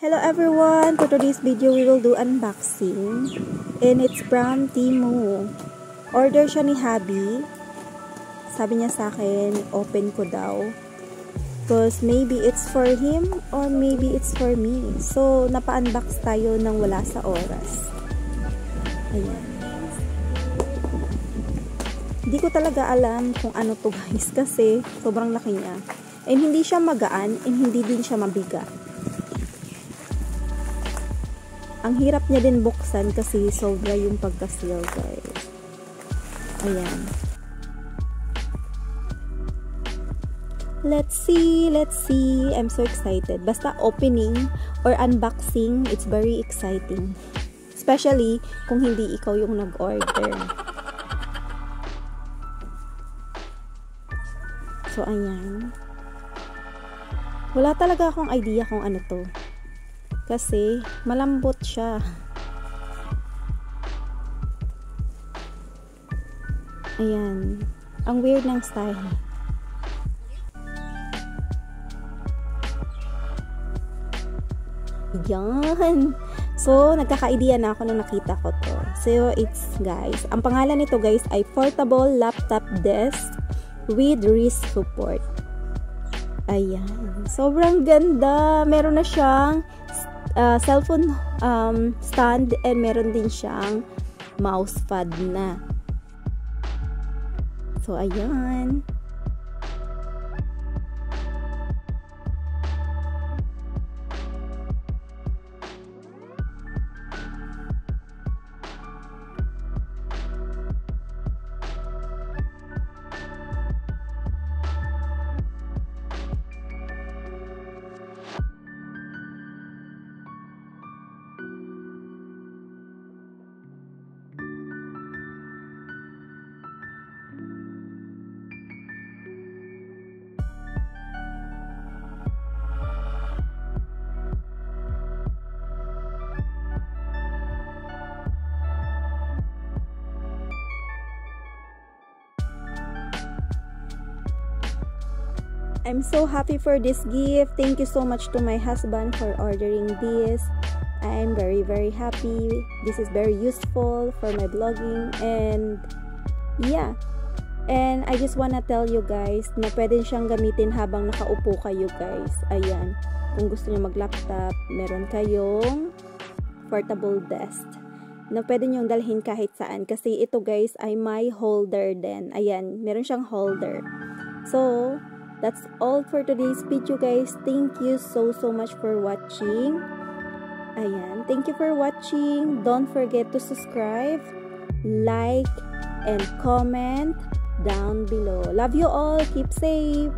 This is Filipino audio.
Hello everyone! For today's video, we will do unboxing. And it's from Temu. Order siya ni Habi. Sabi niya sa akin, open ko daw. Because maybe it's for him or maybe it's for me. So, napa-unbox tayo nang wala sa oras. Ayan. Hindi ko talaga alam kung ano to guys kasi sobrang laki niya. And hindi siya magaan and hindi din siya mabigat. Ang hirap niya din buksan kasi sobra yung pagka-seal guys. Ayan. Let's see. I'm so excited. Basta opening or unboxing, it's very exciting. Especially kung hindi ikaw yung nag-order. So, ayan. Wala talaga akong idea kung ano to. Kasi, malambot siya. Ayan. Ang weird ng style. Yan. So, nagkaka-idea na ako nung nakita ko to. So, it's, guys, ang pangalan nito, guys, ay Portable Laptop Desk with wrist support. Ayan. Sobrang ganda. Meron na siyang cellphone stand and meron din siyang mousepad na. So, ayan. I'm so happy for this gift. Thank you so much to my husband for ordering this. I'm very happy. This is very useful for my blogging and yeah. And I just wanna tell you guys na pwede siyang gamitin habang nakaupo kayo guys. Ayan. Kung gusto niyo mag-laptop, meron kayong portable desk na pwede niyong dalhin kahit saan. Kasi ito guys ay may holder din. Ayan. Meron siyang holder. So, that's all for today's video guys. Thank you so much for watching. Ayan. Thank you for watching. Don't forget to subscribe, like, and comment down below. Love you all. Keep safe.